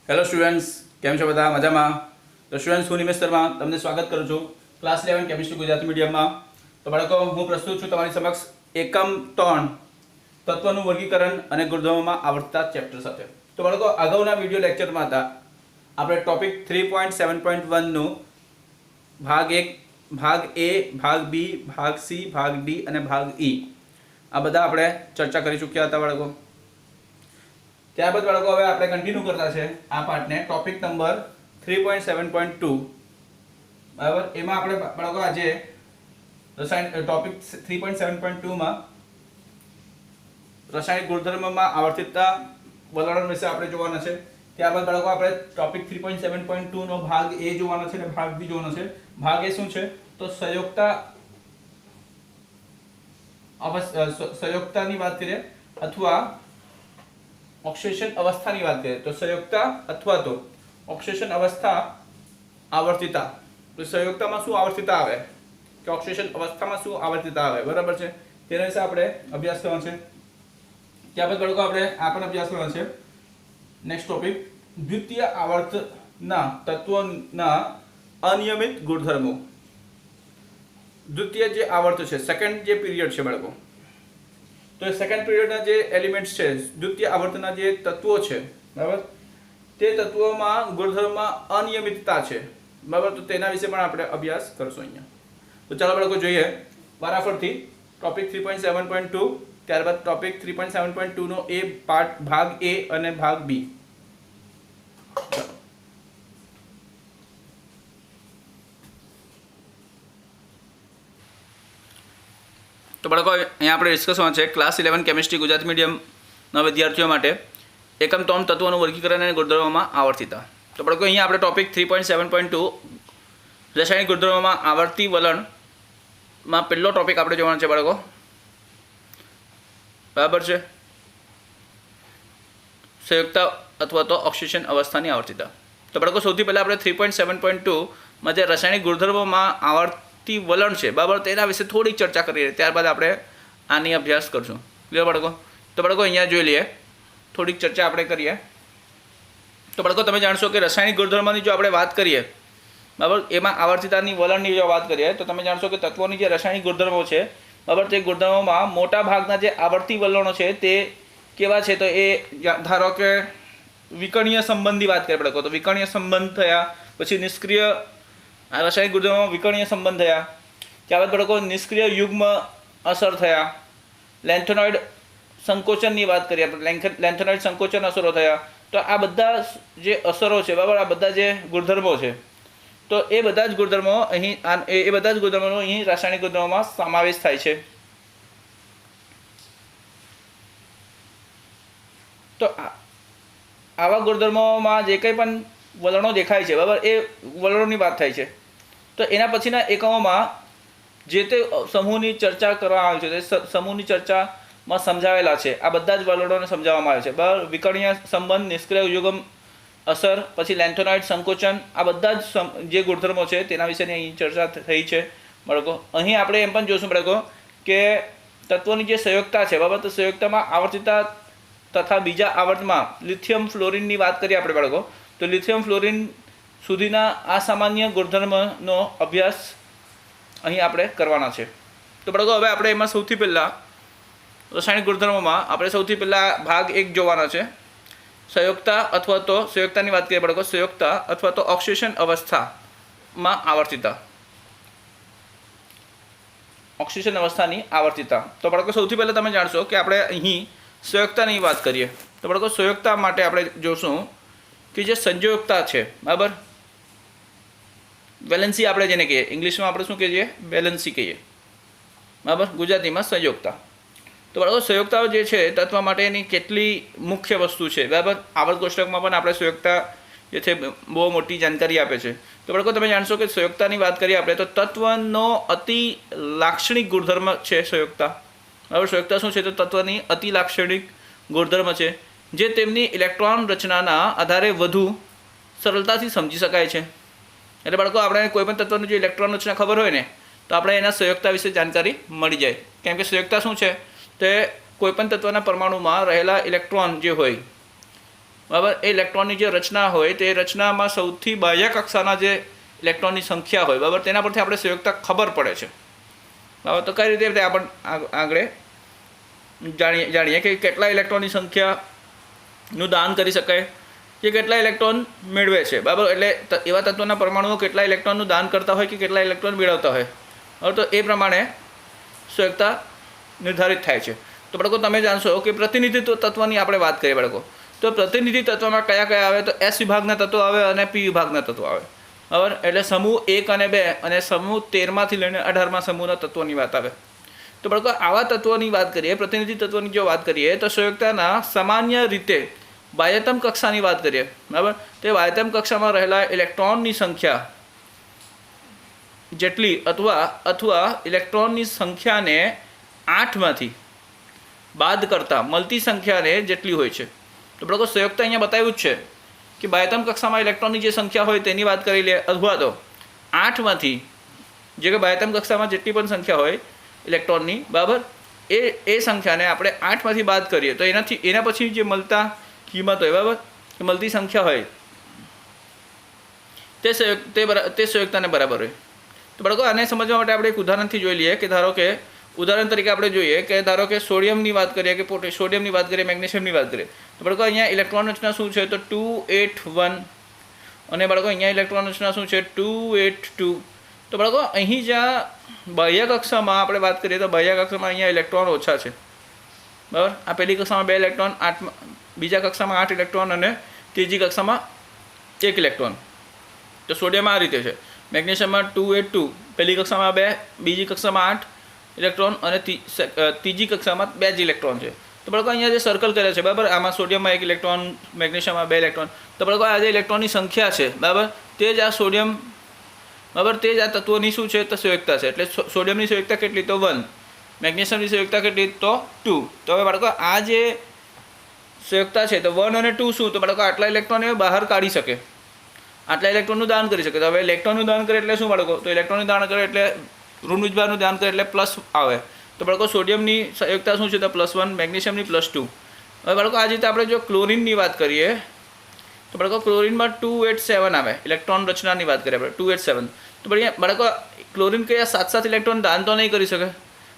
Hello students, કેમ છો બધા? મજામાં? તો સ્ટુડન્ટ્સ, હું નિમેશ શર્મા તમને સ્વાગત કરું છું ક્લાસ 11 કેમિસ્ટ્રી ગુજરાતી મીડિયમમાં. તો બાળકો, હું પ્રસ્તુત છું તમારી સમક્ષ એકમ 3 તત્વનું વર્ગીકરણ અને ગુણધર્મોમાં આવર્તતા ચેપ્ટર સાથે. તો બાળકો, અગાઉના વિડિયો લેક્ચરમાં હતા આપણે ટોપિક 3.7.1 નું ભાગ 1, ભાગ A, ભાગ B, ભાગ C, ભાગ D અને ભાગ E આ બધા આપણે ચર્ચા કરી ચૂક્યા હતા બાળકો. ત્યારબાદ બાળકો હવે આપણે કન્ટિન્યુ કરતા છે આ પાર્ટને ટોપિક નંબર 3.7.2 બરાબર. એમાં આપણે બાળકો આજે રસાયણ ટોપિક 3.7.2 માં રાસાયણિક ગુણધર્મમાં આવર્તિતતા વલણ વિશે આપણે જોવાના છે. ત્યારબાદ બાળકો આપણે ટોપિક 3.7.2 નો ભાગ A જોવાનો છે અને ભાગ B જોવાનો છે. ભાગ A શું છે? તો સંયોગતાની વાત કરીએ અથવા ઓક્સિડેશન અવસ્થાની વાત કરીએ તો સંયોગતા અથવા તો ઓક્સિડેશન અવસ્થા આવર્તિતતા. તો સંયોગતામાં શું આવર્તિતતા આવે કે ઓક્સિડેશન અવસ્થામાં શું આવર્તિતતા આવે, બરાબર છે? તેના વિશે આપણે અભ્યાસ કરવાનો છે. ત્યારબાદ બાળકો આપણે આ પણ અભ્યાસ કરવાનો છે. નેક્સ્ટ ટોપિક, દ્વિતીય આવર્તના તત્વોના અનિયમિત ગુણધર્મો. દ્વિતીય જે આવર્ત છે, સેકન્ડ જે પીરિયડ છે બાળકો, તો સેકન્ડ પીરિયડના જે એલિમેન્ટ્સ છે, દ્વિતીય આવર્તના જે તત્વો છે, બરાબર, તે તત્વોમાં ગુણધર્મમાં અનિયમિતતા છે, બરાબર. તો તેના વિશે પણ આપણે અભ્યાસ કરશું અહીંયા. તો ચાલો બાળકો જોઈએ વારાફરતી ટોપિક 3.7.2, ત્યારબાદ ટોપિક 3.7.2 નો એ પાર્ટ ભાગ A અને ભાગ B. તો બાળકો, અહીંયા આપણે ડિસ્કસ કરવાનું છે ક્લાસ 11 કેમિસ્ટ્રી ગુજરાતી મીડિયમના વિદ્યાર્થીઓ માટે એકમ 3 તત્વોનું વર્ગીકરણ અને ગુણધર્મોમાં આવર્તિતતા. તો બાળકો, અહીંયા આપણે ટોપિક 3.7.2 રાસાયણિક ગુણધર્મોમાં આવર્તી વલણમાં પહેલો ટોપિક આપણે જોવાનો છે બાળકો, બરાબર છે? સંયુક્તા અથવા તો ઓક્સિડેશન અવસ્થાની આવર્તિતતા. તો બાળકો, સૌથી પહેલાં આપણે 3.7.2 માં જે રાસાયણિક ગુણધર્મોમાં આવર્તી વલણ છે, બરાબર, તેના વિશે થોડીક ચર્ચા કરીએ, ત્યારબાદ આપણે આની અભ્યાસ કરશું. ક્લિયર બાળકો? તો બાળકો, અહીંયા જોઈ લઈએ, થોડીક ચર્ચા આપણે કરીએ. તો બાળકો, તમે જાણશો કે રાસાયણિક ગુણધર્મની જો આપણે વાત કરીએ, બરાબર, એમાં આવર્તિતતાની વલણની જો વાત કરીએ તો તમે જાણશો કે તત્વોની જે રાસાયણિક ગુણધર્મો છે, બરાબર, તે ગુણધર્મોમાં મોટા ભાગના જે આવર્તી વલણો છે તે કેવા છે? તો એ ધારો કે વિકર્ણીય સંબંધની વાત કરીએ બાળકો, તો વિકર્ણીય સંબંધ થયા, પછી નિષ્ક્રિય રાસાયણિક ગુણધર્મોમાં વિકર્ણીય સંબંધ થયા, ત્યારબાદ બાળકો નિષ્ક્રિય યુગ્મ અસર થયા, લેન્થેનોઇડ સંકોચનની વાત કરીએ આપણે, લેન્થેનોઇડ સંકોચન અસરો થયા. તો આ બધા જે અસરો છે, બરાબર, આ બધા જે ગુણધર્મો છે, તો એ બધા જ ગુણધર્મો અહીં એ બધા જ ગુણધર્મોનો અહીં રાસાયણિક ગુણધર્મોમાં સમાવેશ થાય છે. તો આવા ગુણધર્મોમાં જે કંઈ પણ વલણો દેખાય છે, બરાબર, એ વલણોની વાત થાય છે. તો એના પછીના એકમોમાં જે તે સમૂહની ચર્ચા કરવામાં આવી છે, તે સમૂહની ચર્ચામાં સમજાવેલા છે. આ બધા જ વલણોને સમજાવવામાં આવે છે, બરાબર. વિકર્ણીય સંબંધ, નિષ્ક્રિય યુગ્મ અસર, પછી લેન્થેનોઇડ સંકોચન, આ બધા જ જે ગુણધર્મો છે તેના વિશેની અહીં ચર્ચા થઈ છે બાળકો. અહીં આપણે એમ પણ જોશું બાળકો કે તત્વોની જે સંયોગતા છે, બરાબર, તો સંયોગતામાં આવર્તિતતા તથા બીજા આવર્તમાં લિથિયમ ફ્લોરિનની વાત કરીએ આપણે બાળકો, તો લિથિયમ ફ્લોરિન સુધીના અસામાન્ય ગુણધર્મનો અભ્યાસ અહીં આપણે કરવાના છે. તો બાળકો, હવે આપણે એમાં સૌથી પહેલાં રાસાયણિક ગુણધર્મોમાં આપણે સૌથી પહેલાં ભાગ 1 જોવાના છે, સંયોગતા અથવા તો સંયોગતાની વાત કરીએ બાળકો, સંયોગતા અથવા તો ઓક્સિડેશન અવસ્થામાં આવર્તિતતા. ઓક્સિડેશન અવસ્થાની આવર્તિતતા. તો બાળકો, સૌથી પહેલાં તમે જાણશો કે આપણે અહીં સંયોગતાની વાત કરીએ તો બાળકો, સંયોગતા માટે આપણે જોશું કે જે સંયોગતા છે, બરાબર, વેલેન્સી આપણે જેને કહીએ, ઇંગ્લિશમાં આપણે શું કહીએ? વેલેન્સી કહીએ, બરાબર, ગુજરાતીમાં સંયોગતા. તો બાળકો, સંયોગતાઓ જે છે તત્વ માટેની કેટલી મુખ્ય વસ્તુ છે, બરાબર. આવર્ત કોષ્ટકમાં પણ આપણે સંયોગતા જે છે બહુ મોટી જાણકારી આપે છે. તો બાળકો, તમે જાણશો કે સંયોગતાની વાત કરીએ આપણે તો તત્વનો અતિ લાક્ષણિક ગુણધર્મ છે સંયોગતા, બરાબર. સંયોગતા શું છે? તો તત્વની અતિ લાક્ષણિક ગુણધર્મ છે જે તેમની ઇલેક્ટ્રોન રચનાના આધારે વધુ સરળતાથી સમજી શકાય છે. એટલે બાળકો, આપણે કોઈ પણ તત્વનું જે ઇલેક્ટ્રોન રચના ખબર હોય ને તો આપણે એના સંયોગતા વિશે જાણકારી મળી જાય. કેમ કે સંયોગતા શું છે? તે કોઈપણ તત્વના પરમાણુમાં રહેલા ઇલેક્ટ્રોન જે હોય બરાબર, એ ઇલેક્ટ્રોનની જે રચના હોય તે રચનામાં સૌથી બાહ્ય કક્ષાના જે ઇલેક્ટ્રોનની સંખ્યા હોય, બરાબર, તેના પરથી આપણે સંયોગતા ખબર પડે છે. બરાબર, તો કઈ રીતે આપણે આગળ જાણીએ કે કેટલા ઇલેક્ટ્રોનની સંખ્યાનું દાન કરી શકાય, કે કેટલા ઇલેક્ટ્રોન મેળવે છે. બરાબર, એટલે એવા તત્વોના પરમાણુઓ કેટલા ઇલેક્ટ્રોનનું દાન કરતા હોય કે કેટલા ઇલેક્ટ્રોન મેળવતા હોય. બરાબર, તો એ પ્રમાણે સંયોગતા નિર્ધારિત થાય છે. તો બાળકો તમે જાણશો કે પ્રતિનિધિત્વ તત્વની આપણે વાત કરીએ બાળકો, તો પ્રતિનિધિ તત્વમાં કયા કયા આવે, તો એસ વિભાગના તત્વો આવે અને પી વિભાગના તત્વો આવે. બરાબર, એટલે સમૂહ 1 અને 2 અને સમૂહ 13માંથી લઈને 18માં સમૂહના તત્વોની વાત આવે. તો બાળકો આવા તત્વોની વાત કરીએ, પ્રતિનિધિ તત્વની જો વાત કરીએ તો સંયોગતાના સામાન્ય રીતે બાહ્યતમ કક્ષાની વાત કરીએ. બરાબર, તે બાહ્યતમ કક્ષામાં રહેલા ઇલેક્ટ્રોનની સંખ્યા જેટલી અથવા ઇલેક્ટ્રોનની સંખ્યાને 8માંથી બાદ કરતા મળતી સંખ્યાને જેટલી હોય છે. તો બાળકો સંયોગતા અહીંયા બતાવ્યું જ છે કે બાહ્યતમ કક્ષામાં ઇલેક્ટ્રોનની જે સંખ્યા હોય તેની વાત કરી લે, અથવા તો 8માંથી જે કે બાહ્યતમ કક્ષામાં જેટલી પણ સંખ્યા હોય ઇલેક્ટ્રોનની, બરાબર, એ સંખ્યાને આપણે 8માંથી બાદ કરીએ તો એના પછી જે મળતા કિંમત હોય, બરાબર, કે મળતી સંખ્યા હોય તે સંયોગતાને બરાબર હોય. તો બાળકો આને સમજવા માટે આપણે એક ઉદાહરણથી જોઈ લઈએ કે ધારો કે ઉદાહરણ તરીકે આપણે જોઈએ કે ધારો કે સોડિયમની વાત કરીએ કે સોડિયમની વાત કરીએ, મેગ્નેશિયમની વાત કરીએ. તો બાળકો અહીંયા ઇલેક્ટ્રોન રચના શું છે, તો 281, અને બાળકો અહીંયા ઇલેક્ટ્રોન રચના શું છે, 282. તો બાળકો અહીં જ્યાં બાહ્ય કક્ષામાં આપણે વાત કરીએ તો બાહ્ય કક્ષામાં અહીંયા ઇલેક્ટ્રોન ઓછા છે. બરાબર, આ પહેલી કક્ષામાં 2 ઇલેક્ટ્રોન, બીજા કક્ષામાં 8 ઇલેક્ટ્રોન અને ત્રીજી કક્ષામાં 1 ઇલેક્ટ્રોન. તો સોડિયમ આ રીતે છે. મેગ્નેશિયમમાં 282, પહેલી કક્ષામાં 2, બીજી કક્ષામાં 8 ઇલેક્ટ્રોન અને ત્રીજી કક્ષામાં 2 જ ઇલેક્ટ્રોન છે. તો બાળકો અહીંયા જે સર્કલ કરે છે, બરાબર, આમાં સોડિયમમાં 1 ઇલેક્ટ્રોન, મેગ્નેશિયમમાં 2 ઇલેક્ટ્રોન. તો બાળકો આ જે ઇલેક્ટ્રોનની સંખ્યા છે, બરાબર, તે જ આ સોડિયમ, બરાબર, તે જ આ તત્વોની શું છે, તો સંયોગતા છે. એટલે સોડિયમની સંયોગતા કેટલી, તો 1, મેગ્નેશિયમની સંયોગતા કેટલી, તો 2. તો હવે બાળકો આ જે સંયોગતા છે તો 1 અને 2 શું, તો બાળકો આટલા ઇલેક્ટ્રોન એ બહાર કાઢી શકે, આટલા ઇલેક્ટ્રોનનું દાન કરી શકે. તો હવે ઇલેક્ટ્રોનનું દાન કરે એટલે શું બાળકો, તો ઇલેક્ટ્રોનનું દાન કરે એટલે ઋણ વિજભારનું દાન કરે એટલે પ્લસ આવે. તો બાળકો સોડિયમની સંયોગતા શું છે, તો +1, મેગ્નેશિયમની +2. હવે બાળકો આ રીતે આપણે જો ક્લોરિનની વાત કરીએ તો બાળકો ક્લોરિનમાં 287 આવે, ઇલેક્ટ્રોન રચનાની વાત કરીએ આપણે 287. તો બાળકો ક્લોરિન કયા 7 ઇલેક્ટ્રોન દાન તો નહીં કરી શકે,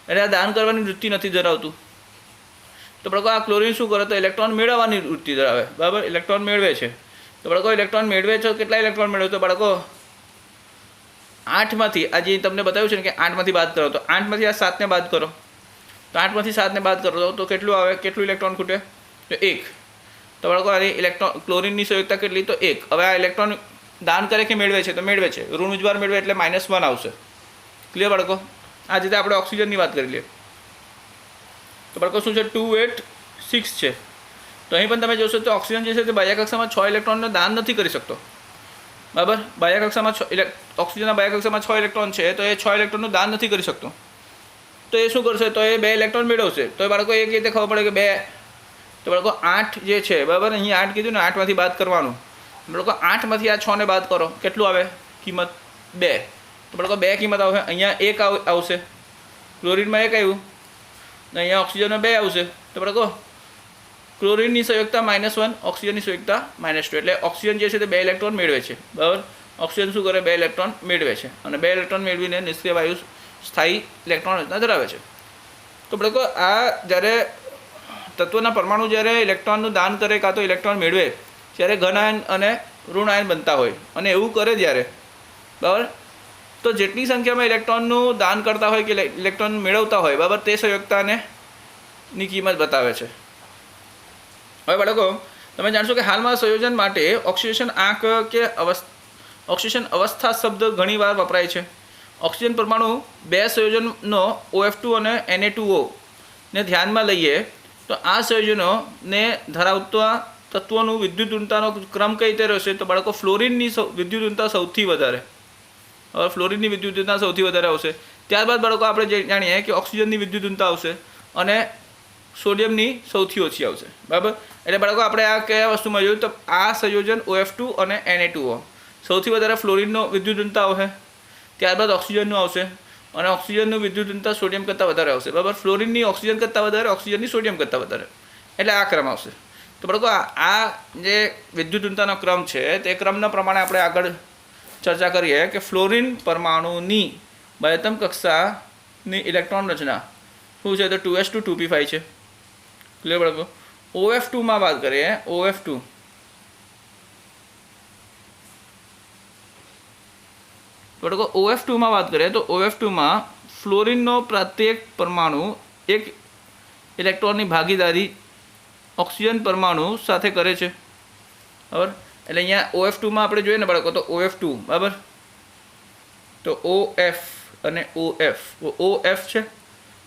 એટલે આ દાન કરવાની વૃત્તિ નથી ધરાવતું. તો બાળકો આ ક્લોરિન શું કરે, તો ઇલેક્ટ્રોન મેળવવાની વૃત્તિ ધરાવે, બરાબર, ઇલેક્ટ્રોન મેળવે છે. તો બાળકો ઇલેક્ટ્રોન મેળવે છે, કેટલા ઇલેક્ટ્રોન મેળવે, તો બાળકો 8માંથી આ જે તમને બતાવ્યું છે ને કે 8માંથી બાદ કરો, તો 8માંથી આ 7ને બાદ કરો, તો 8માંથી 7ને બાદ કરો તો કેટલું આવે, કેટલું ઇલેક્ટ્રોન ખૂટે, તો 1. તો બાળકો આની ઇલેક્ટ્રોન ક્લોરિનની સંયોગતા કેટલી, તો 1. હવે આ ઇલેક્ટ્રોન દાન કરે કે મેળવે છે, તો મેળવે છે, ઋણ વિજભાર મેળવે એટલે -1 આવશે. ક્લિયર બાળકો? આ રીતે આપણે ઓક્સિજનની વાત કરી લઈએ. તો બાળકો શું છે, 286 છે. તો અહીં પણ તમે જોશો તો ઓક્સિજન જે છે તે બાહ્ય કક્ષામાં 6 ઇલેક્ટ્રોનને દાન નથી કરી શકતો, બરાબર. બાહ્ય કક્ષામાં ઓક્સિજનના બાહ્ય કક્ષામાં 6 ઇલેક્ટ્રોન છે, તો એ 6 ઇલેક્ટ્રોનનું દાન નથી કરી શકતો. તો એ શું કરશે, તો એ 2 ઇલેક્ટ્રોન મેળવશે. તો એ બાળકો એક રીતે ખબર પડે કે 2, તો બાળકો 8 જે છે, બરાબર, અહીં 8 કીધું ને, 8માંથી બાદ કરવાનું. બાળકો 8માંથી આ 6ને બાદ કરો, કેટલું આવે કિંમત, 2. તો બાળકો 2 કિંમત આવશે, અહીંયા 1 આવશે, ક્લોરિનમાં 1 આવ્યું, અહીંયા ઓક્સિજનમાં 2 આવશે. તો બાળકો ક્લોરિનની સંયોગતા -1, ઓક્સિજનની સંયોગતા -2. એટલે ઓક્સિજન જે છે તે 2 ઇલેક્ટ્રોન મેળવે છે, બરાબર. ઓક્સિજન શું કરે, 2 ઇલેક્ટ્રોન મેળવે છે, અને 2 ઇલેક્ટ્રોન મેળવીને નિષ્ક્રિય વાયુ સ્થાયી ઇલેક્ટ્રોન રચના ધરાવે છે. તો બાળકો આ જ્યારે તત્વના પરમાણુ જ્યારે ઇલેક્ટ્રોનનું દાન કરે કાં તો ઇલેક્ટ્રોન મેળવે, ત્યારે ઘન આયન અને ઋણ આયન બનતા હોય, અને એવું કરે જ્યારે, બરાબર, તો જેટલી સંખ્યામાં ઇલેક્ટ્રોનનું દાન કરતા હોય કે ઇલેક્ટ્રોન મેળવતા હોય, બરાબર, તે સંયોગતાને ની કિંમત બતાવે છે. હવે બાળકો તમે જાણશો કે હાલમાં સંયોજન માટે ઓક્સિડેશન આંક કે ઓક્સિડેશન અવસ્થા શબ્દ ઘણીવાર વપરાય છે. ઓક્સિજન પરમાણુ 2 સંયોજનનો OF2 અને Na2O ને ધ્યાનમાં લઈએ તો આ સંયોજનોને ધરાવતા તત્વોનું વિદ્યુત ઋણતાનો ક્રમ કઈ રીતે રહેશે, તો બાળકો ફ્લોરિનની વિદ્યુત ઋણતા સૌથી વધારે, હવે ફ્લોરિનની વિદ્યુત ઋણતા સૌથી વધારે આવશે. ત્યારબાદ બાળકો આપણે જાણીએ કે ઓક્સિજનની વિદ્યુત ઋણતા આવશે અને સોડિયમની સૌથી ઓછી આવશે, બરાબર. એટલે બાળકો આપણે આ કયા વસ્તુમાં જોયું, તો આ સંયોજન OF2 અને Na2O સૌથી વધારે ફ્લોરિનનો વિદ્યુત ઋણતા આવશે, ત્યારબાદ ઓક્સિજનનું આવશે, અને ઓક્સિજનનું વિદ્યુત ઋણતા સોડિયમ કરતાં વધારે આવશે, બરાબર. ફ્લોરિનની ઓક્સિજન કરતાં વધારે, ઓક્સિજનની સોડિયમ કરતાં વધારે, એટલે આ ક્રમ આવશે. તો બાળકો આ જે વિદ્યુતઋણતાનો ક્રમ છે તે ક્રમના પ્રમાણે આપણે આગળ ચર્ચા કરીએ કે ફ્લોરિન પરમાણુની બાહ્યતમ કક્ષાની ઇલેક્ટ્રોન રચના શું છે તો 2s2 2p5 છે. ક્લિયર બાળકો. OF2 માં વાત કરીએ. OF2 બાળકો OF2 માં વાત કરીએ તો OF2 માં ફ્લોરિનનો પ્રત્યેક પરમાણુ એક ઇલેક્ટ્રોનની ભાગીદારી ઓક્સિજન પરમાણુ સાથે કરે છે. બરાબર. એટલે અહીંયા OF2 માં આપણે જોઈએ ને બાળકો તો OF2 બરાબર, તો OF અને OF છે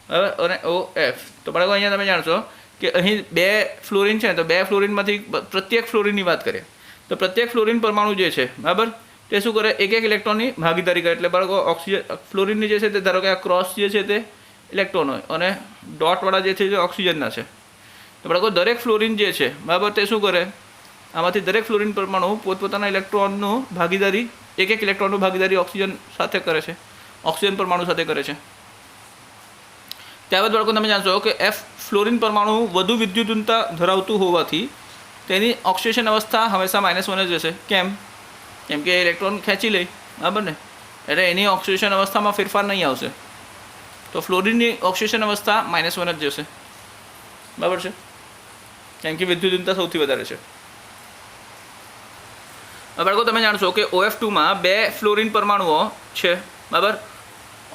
બરાબર, અને OF. તો બાળકો અહીંયા તમે જાણશો કે અહીં બે ફ્લોરિન છે તો બે ફ્લોરિનમાંથી પ્રત્યેક ફ્લોરિનની વાત કરીએ તો પ્રત્યેક ફ્લોરિન પરમાણુ જે છે બરાબર તે શું કરે એક ઇલેક્ટ્રોનની ભાગીદારી કરે. એટલે બાળકો ઓક્સિજન ફ્લોરિનની જે છે તે ધારો કે આ ક્રોસ જે છે તે ઇલેક્ટ્રોન હોય અને ડોટવાળા જે છે તે ઓક્સિજનના છે. તો બાળકો દરેક ફ્લોરિન જે છે બરાબર તે શું કરે આમાંથી દરેક ફ્લોરિન પરમાણુ પોતપોતાના ઇલેક્ટ્રોનનું ભાગીદારી એક ઇલેક્ટ્રોનનું ભાગીદારી ઓક્સિજન સાથે કરે છે, ઓક્સિજન પરમાણુ સાથે કરે છે. ત્યારબાદ બાળકો તમે જાણશો કે F ફ્લોરિન પરમાણુ વધુ વિદ્યુતઋણતા ધરાવતું હોવાથી તેની ઓક્સિડેશન અવસ્થા હંમેશા -1 જ રહેશે. કેમ કે ઇલેક્ટ્રોન ખેંચી લે બરાબર ને, એટલે એની ઓક્સિડેશન અવસ્થામાં ફેરફાર નહીં આવશે. તો ફ્લોરિનની ઓક્સિડેશન અવસ્થા -1 જ જશે બરાબર છે, કેમ કે વિદ્યુતઋણતા સૌથી વધારે છે. બાળકો તમે જાણશો કે OF2 માં બે ફ્લોરિન પરમાણુઓ છે બરાબર.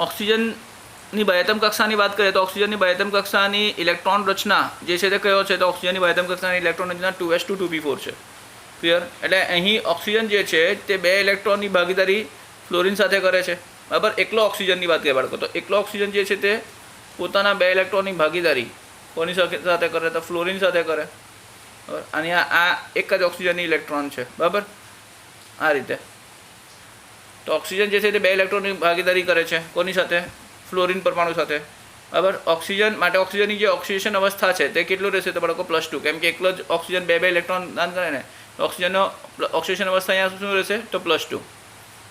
ઓક્સિજનની બાહ્યતમ કક્ષાની વાત કરીએ તો ઓક્સિજનની બાહ્યતમ કક્ષાની ઇલેક્ટ્રોન રચના જે છે તે કયો છે તો ઓક્સિજનની બાહ્યતમ કક્ષાની ઇલેક્ટ્રોન રચના 2s2 2p4 છે. ક્લિયર. એટલે અહીં ઓક્સિજન જે છે તે બે ઇલેક્ટ્રોનની ભાગીદારી ફ્લોરિન સાથે કરે છે બરાબર. એકલો ઓક્સિજનની વાત કરીએ બાળકો તો એકલો ઓક્સિજન જે છે તે પોતાના બે ઇલેક્ટ્રોનની ભાગીદારી કોની સાથે કરે તો ફ્લોરિન સાથે કરે બરાબર. અને આ એક જ ઓક્સિજનની ઇલેક્ટ્રોન છે બરાબર આ રીતે. તો ઓક્સિજન જે છે તે બે ઇલેક્ટ્રોનની ભાગીદારી કરે છે કોની સાથે ફ્લોરિન પરમાણુ સાથે બરાબર. ઓક્સિજન માટે ઓક્સિજનની જે ઓક્સિડેશન અવસ્થા છે તે કેટલું રહેશે તો બાળકો +2, કેમ કે એકલો જ ઓક્સિજન બે ઇલેક્ટ્રોન દાન કરે ને તો ઓક્સિજનનો ઓક્સિડેશન અવસ્થા અહીંયા શું રહેશે તો +2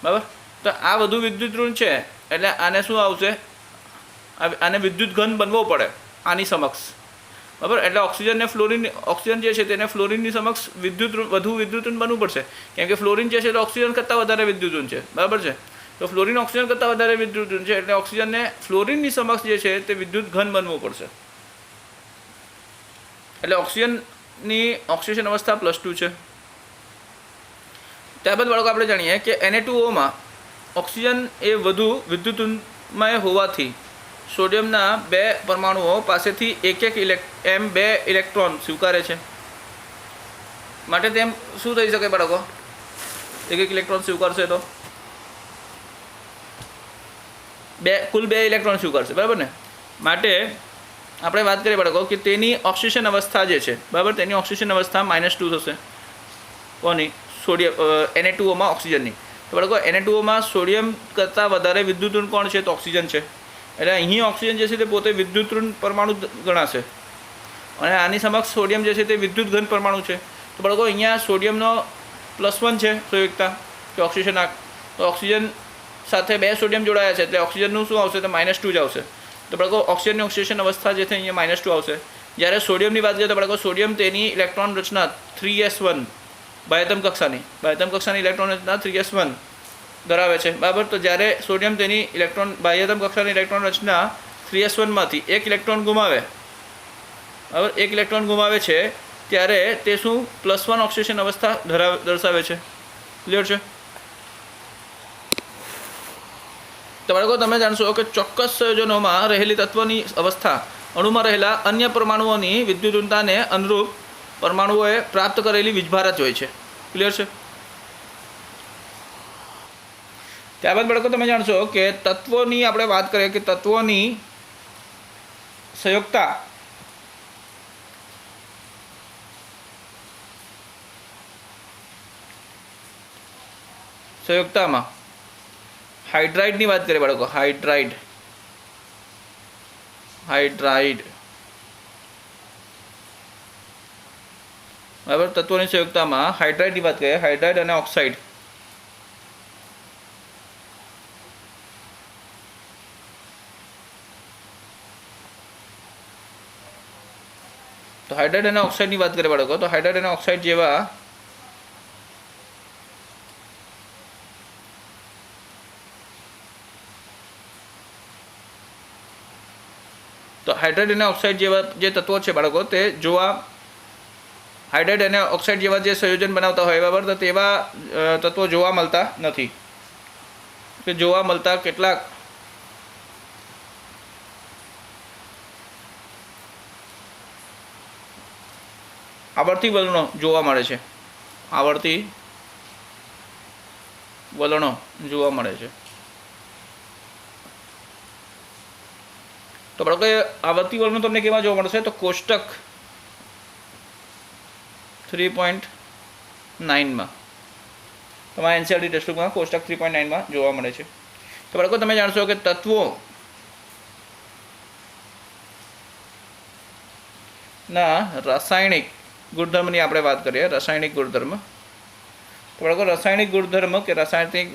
બરાબર. તો આ વધુ વિદ્યુતઋણ છે એટલે આને શું આવશે આને વિદ્યુત ઘન બનવો પડે આની સમક્ષ બરાબર. એટલે ઓક્સિજનને ફ્લોરિન ઓક્સિજન જે છે તેને ફ્લોરિનની સમક્ષ વધુ વિદ્યુતઋણ બનવું પડશે, કેમ કે ફ્લોરિન જે છે તે ઓક્સિજન કરતાં વધારે વિદ્યુતઋણ છે બરાબર છે. તો ફ્લોરિન ઓક્સિજન કરતાં વધારે વિદ્યુતઋણ છે એટલે ઓક્સિજનને ફ્લોરિનની સમક્ષ જે છે તે વિદ્યુત ઘન બનવું પડશે. એટલે ઓક્સિજનની ઓક્સિડેશન અવસ્થા +2 છે. ત્યારબાદ બાળકો આપણે જાણીએ કે Na2O માં ઓક્સિજન એ વધુ વિદ્યુતમય હોવાથી સોડિયમના બે પરમાણુઓ પાસેથી એક બે ઇલેક્ટ્રોન સ્વીકારે છે. માટે તેમ શું થઈ શકે બાળકો એક ઇલેક્ટ્રોન સ્વીકારશે તો કુલ બે ઇલેક્ટ્રોન સ્વીકારશે બરાબર ને. માટે આપણે વાત કરીએ બાળકો કે તેની ઓક્સિડેશન અવસ્થા જે છે બરાબર તેની ઓક્સિડેશન અવસ્થા -2 થશે કોની સોડિયમ Na2O માં ઓક્સિજનની. તો બાળકો Na2O માં સોડિયમ કરતાં વધારે વિદ્યુતઋણ કોણ છે તો ઓક્સિજન છે. એટલે અહીં ઓક્સિજન જે છે તે પોતે વિદ્યુતઋણ પરમાણુ ગણાશે અને આની સમક્ષ સોડિયમ જે છે તે વિદ્યુત ઘન પરમાણુ છે. તો બાળકો અહીંયા સોડિયમનો +1 છે સંયુક્તતા કે ઓક્સિજન તો ઓક્સિજન સાથે બે સોડિયમ જોડાયા છે એટલે ઓક્સિજનનું શું આવશે તો -2 જ આવશે. તો બાળકો ઓક્સિજનની ઓક્સિડેશન અવસ્થા જે છે અહીંયા -2 આવશે. જ્યારે સોડિયમની વાત કરીએ તો બાળકો સોડિયમ તેની ઇલેક્ટ્રોન રચના 3s1 બાહ્યતમ કક્ષાની ઇલેક્ટ્રોન રચના 3s1 ધરાવે છે બરાબર. તો જ્યારે સોડિયમ તેની બાહ્યતમ કક્ષાની ઇલેક્ટ્રોન રચના 3s1માંથી એક ઇલેક્ટ્રોન ગુમાવે બરાબર એક ઇલેક્ટ્રોન ગુમાવે છે ત્યારે તે શું +1 ઓક્સિડેશન અવસ્થા દર્શાવે છે. ક્લિયર છે. તો બાળકો તમે જાણશો કે ચોક્કસ સંયોજનોમાં રહેલી તત્વની અવસ્થા અણુમાં રહેલા અન્ય પરમાણુઓની વિદ્યુતઋણતાને અનુરૂપ પરમાણુઓએ પ્રાપ્ત કરેલી વીજભાર જ હોય છે. ક્લિયર છે. ત્યારબાદ બાળકો તમે જાણશો કે તત્વોની આપણે વાત કરીએ કે તત્વોની સંયુક્તામાં હાઇડ્રાઇડની વાત કરીએ બાળકો હાઇડ્રાઇડ બરાબર. તત્વોની સંયુક્તામાં હાઇડ્રાઇડની વાત કરીએ હાઇડ્રાઇડ અને ઓક્સાઇડ. તો तो हाइड्राइड અને ઓક્સાઇડની વાત કરીએ બાળકો, તો હાઇડ્રાઇડ અને ઓક્સાઇડ જેવા તો હાઇડ્રાઇડ અને ઓક્સાઇડ જેવા જે તત્વો છે બાળકો, તે જોવા હાઇડ્રાઇડ અને ઓક્સાઇડ જેવા જે સંયોજન બનાવતા હોય બરાબર, તો તેવા તત્વો જોવા મળતા નથી. કે જોવા મળતા કેટલાક આવર્તી વલણો જોવા મળે છે. આવર્તી વલણો જોવા મળે છે. તો બાળકો આવર્તી વલણો તમને કેવા જોવા મળશે? તો કોષ્ટક 3.9 તમારા એનસીઈઆરટી ટેક્સ્ટબુકમાં કોષ્ટક 3.9 જોવા મળે છે. તો બાળકો તમે જાણશો કે તત્વો ના રાસાયણિક ગુણધર્મની આપણે વાત કરીએ. રાસાયણિક ગુણધર્મ, તો બાળકો રાસાયણિક ગુણધર્મ કે રાસાયણિક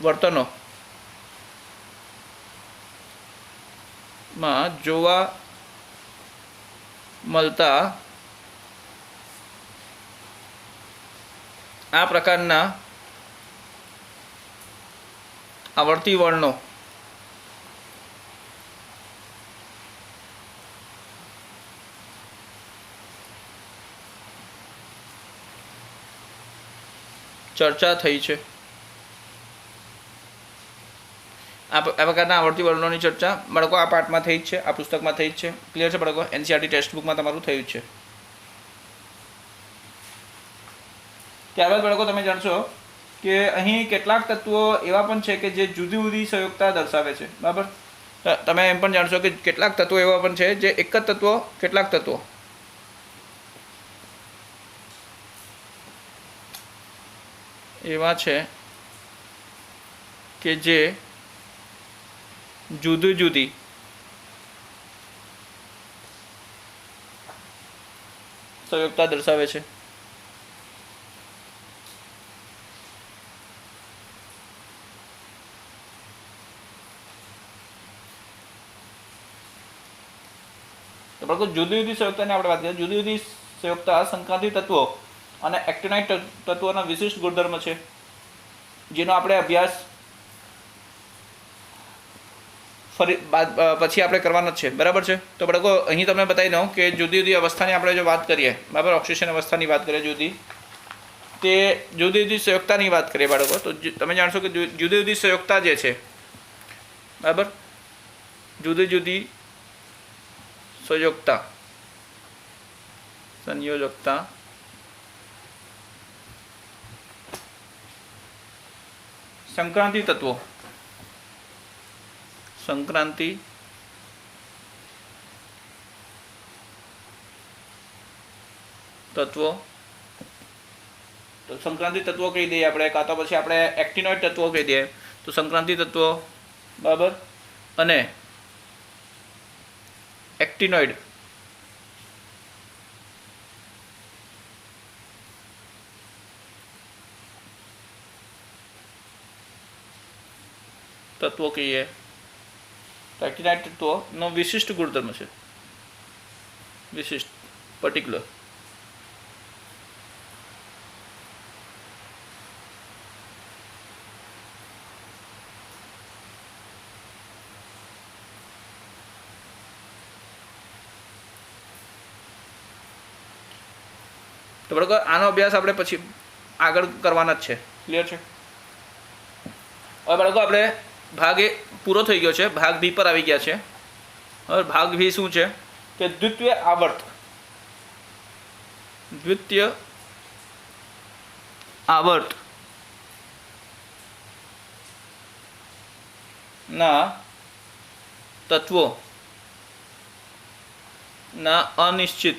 વર્તનો માં જોવા મળતા આ પ્રકારના આવર્તી વર્ણો ચર્ચા થઈ છે. આ પ્રકારના આવર્તી વર્ણોની ચર્ચા બાળકો આ પાઠમાં થઈ જ છે, આ પુસ્તકમાં થઈ જ છે. ક્લિયર છે બાળકો? એનસીઈઆરટી ટેક્સ્ટ બુકમાં તમારું થયું જ છે. ત્યારબાદ બાળકો તમે જાણશો કે અહીં કેટલાક તત્વો એવા પણ છે કે જે જુદી જુદી સંયોગતા દર્શાવે છે. બરાબર? તમે એમ પણ જાણશો કે કેટલાક તત્વો એવા પણ છે જે એક જ તત્વો, કેટલાક તત્વો એવા છે કે જે જુદી જુદી સંયોગતા દર્શાવે છે. તો બાળકો જુદી જુદી સંયોગતાની આપણે વાત કરીએ. જુદી જુદી સંયોગતા સંક્રાંતિ તત્વો અને એક્ટિનાઇટ તત્વોના વિશિષ્ટ ગુણધર્મ છે, જેનો આપણે અભ્યાસ પછી આપણે કરવાનો જ છે. બરાબર છે? તો બાળકો અહીં તમને બતાવી દઉં કે જુદી જુદી અવસ્થાની આપણે જો વાત કરીએ, બરાબર, ઓક્સિજન અવસ્થાની વાત કરીએ જુદી, તે જુદી જુદી સંયોગતાની વાત કરીએ બાળકો, તો તમે જાણશો કે જુદી જુદી સંયોગતા જે છે, બરાબર, જુદી જુદી સંયોજકતા સંક્રાંતિ તત્વો તો સંક્રાંતિ તત્વો કહી દઈએ આપણે, કાં તો પછી આપણે એક્ટિનોઇડ તત્વો કહી દઈએ. તો સંક્રાંતિ તત્વો, બરાબર, અને એક્ટિનોઇડ તત્વો કહીએ. તો એક્ટિનાઇટ તત્વોનો વિશિષ્ટ ગુણધર્મ છે, વિશિષ્ટ, પર્ટિક્યુલર. તો બરાબર, આનો અભ્યાસ આપણે પછી આગળ કરવાના જ છે. ક્લિયર છે? હવે બાળકો આપણે ભાગ એ પૂરો થઈ ગયો છે, ભાગ બી પર આવી ગયા છે. હવે ભાગ બી શું છે કે દ્વિતીય આવર્ત ના તત્વો ના અનિશ્ચિત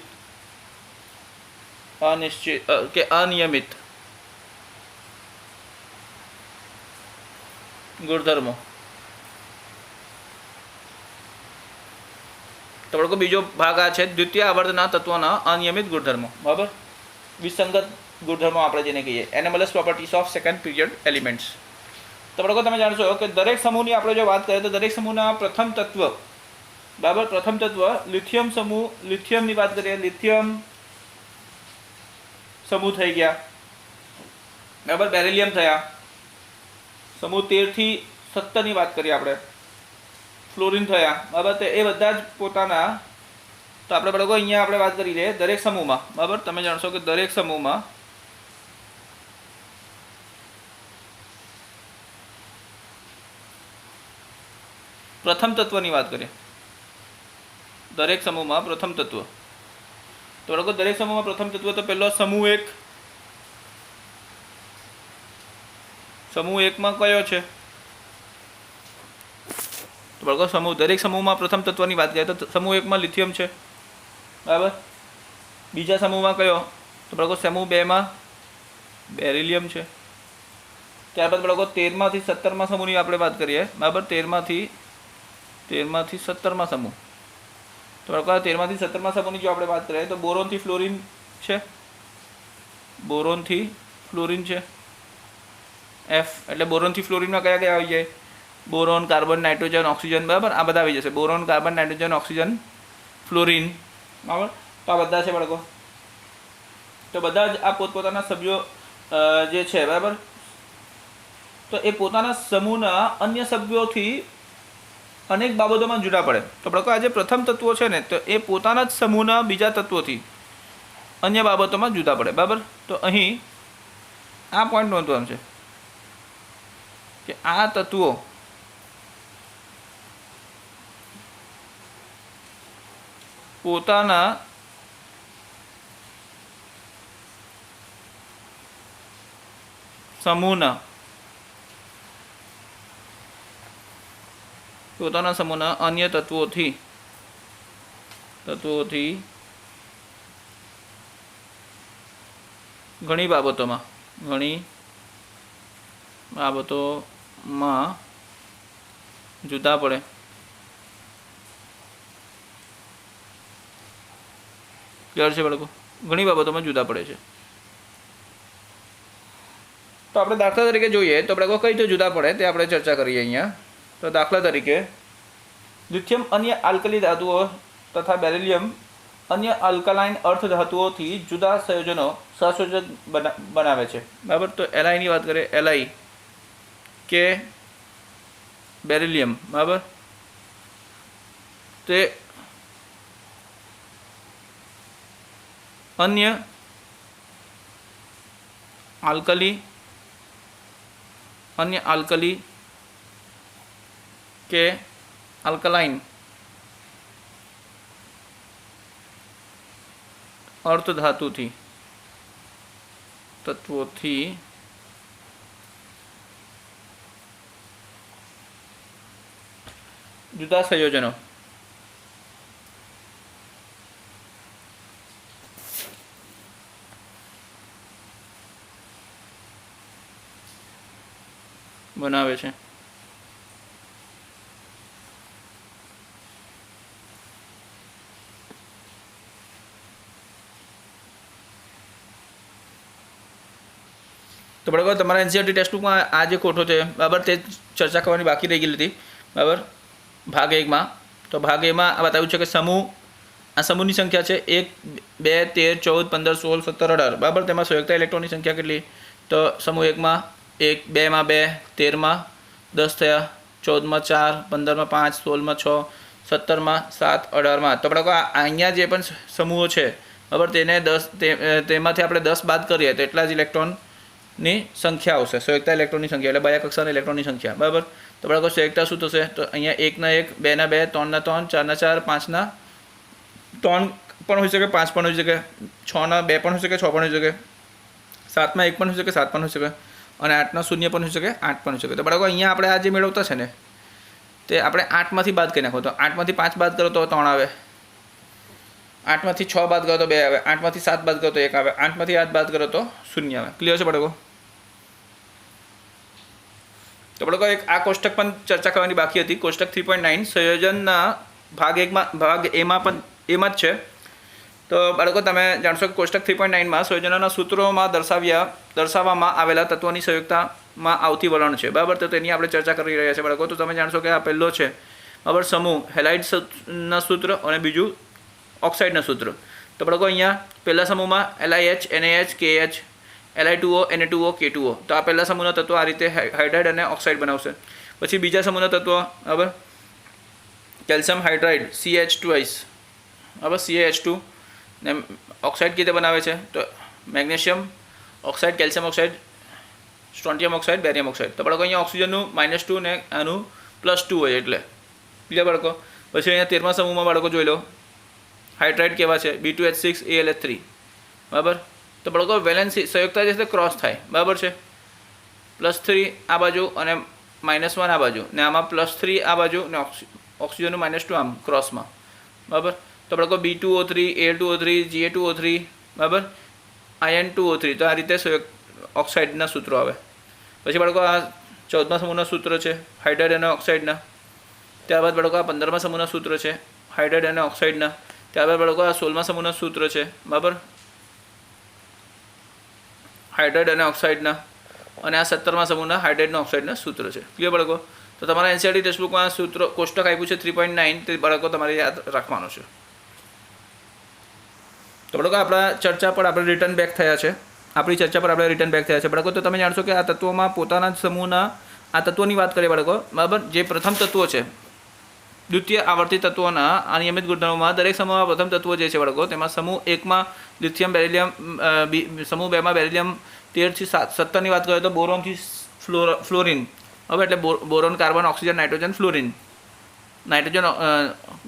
કે અનિયમિત ગુણધર્મો. તો બાળકો બીજો ભાગ આ છે દ્વિતીય આવર્તના તત્વોના અનિયમિત ગુણધર્મો. બરાબર, વિસંગત ગુણધર્મો આપણે જેને કહીએ, anomalous properties of second period elements. તો બાળકો તમે જાણશો કે દરેક સમૂહની આપણે જો વાત કરીએ તો દરેક સમૂહના પ્રથમ તત્વ बराबर। प्रथम तत्व लिथियम समूह, लिथियमની વાત કરીએ, लिथियम समूह થઈ ગયા, बराबर। बेरिलियम થયા, समूह 13 થી 17 ની વાત કરીએ આપણે, फ्लोरीन થયા, બરાબર। તો એ બધા જ પોતાના, તો આપણે બરાબર અહીંયા આપણે વાત કરી લઈએ દરેક સમૂહમાં, બરાબર। તમે જાણશો કે દરેક સમૂહમાં प्रथम तत्व की बात करें, दरेक समूह में प्रथम तत्व, तो बराबर दरेक समूह में प्रथम तत्व तो पहलो समूह एक, समूह एक में कयो छे, तो बराबर समूह दरेक समूह में प्रथम तत्व की बात करें तो समूह एक में लिथियम है, बराबर। बीजा समूह में कयो, तो बराबर समूह बे में बेरिलियम है। त्यारबाद बराबर 13 થી 17 समूह की आपणे बात करिए, बराबर। 13 થી 17 समूह, तो बराबर 13 થી 17 समूह की जो આપણે बात करें तो बोरोन थी फ्लोरीन है, बोरोन थी फ्लोरीन है, एफ एटले बोरोन थी फ्लोरीन में क्या क्या आई जाए, बोरोन, कार्बन, नाइट्रोजन, ऑक्सीजन, बराबर। आ बधा आई जैसे boron, carbon, nitrogen, oxygen, fluorine, बराबर। तो आ बधा है बाळको, तो बधा ज आ पोतपोताना सभ्यो जे छे, बराबर। तो ए पोताना समूहना अन्य सभ्योथी अनेक बाबतों में जुदा पड़े। तो बाळको आज प्रथम तत्वों है ने, तो ए पोताना ज समूहना बीजा तत्वोथी अन्य बाबतों में जुदा पड़े, बराबर। तो अहीं आ पॉइंट नोंधवानुं छे कि आ तत्वों पोताना समूहना પોતાના સમૂહના અન્ય તત્વોથી ઘણી બાબતોમાં જુદા પડે। ક્લિયર છે બાળકો? ઘણી બાબતોમાં જુદા પડે છે। તો આપણે દાખલા તરીકે જોઈએ તો બાળકો કઈ રીતે જુદા પડે તે આપણે ચર્ચા કરીએ અહીંયા। तो दाखला तरीके लिथियम अन्य आल्कली धातुओं तथा बेरिलियम अन्य अल्कलाइन अर्थ धातुओं थी जुदा संयोजनों सहसंयोजन बनावे छे, बराबर। तो एलआई की बात करें, एलआई के बेरिलियम, बराबर। ते अन्य आल्कली के अल्कलाइन अर्थ धातु थी तत्वों थी जुदा संयोजनों बनावे छे। तो बराबर तमारा एनसीईआरटी टेक्स्टबुक में आज कोठो है, बराबर, ते चर्चा करवानी बाकी रही गई थी, बराबर। भाग 1 में तो भाग ए में बताव्युं छे कि समूह, आ समूह की संख्या है 1, 2, 13, 14, 15, 16, 17, 18, बराबर। तेमां संयुक्ता इलेक्ट्रॉन की संख्या केटली, तो समूह 1 में 1, 2 में 2, 13 में 10 थया, 14 में 4, 15 में 5, 16 में 6, 17 में 7, 18 में। तो बराबर अहींया जे पण समूहो छे, बराबर, तेने 10 तेमांथी आपणे 10 बाद करीए तो एटला ज इलेक्ट्रॉन ની સંખ્યા આવશે, સંયુક્તા ઇલેક્ટ્રોનની સંખ્યા એટલે બાહ્ય કક્ષાના ઇલેક્ટ્રોનની સંખ્યા, બરાબર। તો બરાબર સંયુક્તા શું થશે, તો અહીંયા 1 ના 1, 2 ના 2, 3 ના 3, 4 ના 4, 5 ના 3 પણ હોઈ શકે, 5 પણ હોઈ શકે, 6 ના 2 પણ હોઈ શકે, 6 પણ હોઈ શકે, 7 માં 1 પણ હોઈ શકે, 7 પણ હોઈ શકે, અને 8 ના 0 પણ હોઈ શકે, 8 પણ હોઈ શકે। તો બરાબર અહીંયા આપણે આ જે મેળવતા છે ને તે આપણે 8 માંથી બાદ કરી નાખો, તો 8 માંથી 5 બાદ કરો તો 3 આવે, 8 માંથી 6 બાદ કરો તો 2 આવે, 8 માંથી 7 બાદ કરો તો 1 આવે, 8 માંથી 8 બાદ કરો તો 0 આવે। क्लियर છે બાળકો? तो बाळको एक आ कोष्टक पण चर्चा करवानी बाकी हती, कोष्टक 3.9 संयोजनना भाग 1 में, भाग ए में पण एम ज छे। तो बाळको तमे जाणशो कि कोष्टक 3.9 में संयोजनोना सूत्रों में दर्शाववामां आवेला तत्वोनी संयुक्ता में आवती वलण छे, बराबर। तो तेनी आपणे चर्चा करी रह्या छे बाळको। तो तमे जाणशो कि आ पहेलो छे, બરાબર, સમૂહ હેલાઇડ્સના સૂત્ર અને બીજું ઓક્સાઇડના સૂત્ર. તો બાળકો અહીંયા પહેલા સમૂહમાં LiH NaH KH Li2O Na2O K2O. તો આ પહેલા સમૂહના તત્વો આ રીતે હાઇડ્રાઇડ અને ઓક્સાઇડ બનાવશે. પછી બીજા સમૂહના તત્વો બરાબર કેલ્શિયમ હાઇડ્રાઇડ CH2 બરાબર CaH2 ને ઓક્સાઇડ કેવી રીતે બનાવે છે તો magnesium oxide, calcium oxide, strontium oxide, barium oxide. તો બાળકો અહીંયા ઓક્સિજનનું -2 ને આનું +2 હોય એટલે ક્લિયર બાળકો. પછી અહીંયા 13મા સમૂહમાં બાળકો જોઈ લો હાઇડ્રાઇડ કેવા છે B2H6 AlH3 બરાબર. તો બાળકો વેલેન્સી સંયુક્તતા જે છે ક્રોસ થાય બરાબર છે, +3 આ બાજુ અને -1 આ બાજુ ને આમાં +3 આ બાજુ ને ઓક્સિજનનું -2 આમ ક્રોસમાં બરાબર. તો બાળકો B2O3 Al2O3 Ga2O3 બરાબર In2O3. તો આ રીતે ઓક્સાઇડના સૂત્રો આવે. પછી બાળકો આ 14મા સમૂહના સૂત્ર છે હાઇડ્રાઇડ અને ઓક્સાઇડના. ત્યારબાદ બાળકો આ 15મા સમૂહના સૂત્ર છે હાઇડ્રાઇડ અને ઓક્સાઇડના. ત્યારબાદ બાળકો આ 16મા સમૂહના સૂત્ર છે બરાબર હાઇડ્રાઇડ અને ઓક્સાઇડના. અને આ 17મા સમૂહના હાઇડ્રાઇડ અને ઓક્સાઇડના સૂત્ર છે. ક્લિયર બાળકો. તો તમારા NCERT ટેક્સ્ટબુકમાં સૂત્ર કોષ્ટક આપ્યું છે 3.9 તે બાળકો તમારે યાદ રાખવાનો છે. તો બાળકો આપણા ચર્ચા પર આપણે રિટર્ન બેક થયા છે. આપણી ચર્ચા પર આપણે રિટર્ન બેક થયા છે બાળકો. તો તમે જાણશો કે આ તત્વોમાં પોતાના સમૂહના આ તત્વોની વાત કરીએ બાળકો બરાબર. જે પ્રથમ તત્વો છે દ્વિતીય આવર્તી તત્વોના અનિયમિત ગુણધર્મોમાં દરેક સમૂહમાં પ્રથમ તત્વો જે છે બાળકો તેમાં સમૂહ 1માં લિથિયમ બેરિલિયમ, સમૂહ 2માં બેરિલિયમ 13 થી 17ની વાત કરીએ તો બોરોનથી ફ્લોરિન હવે એટલે boron carbon oxygen nitrogen fluorine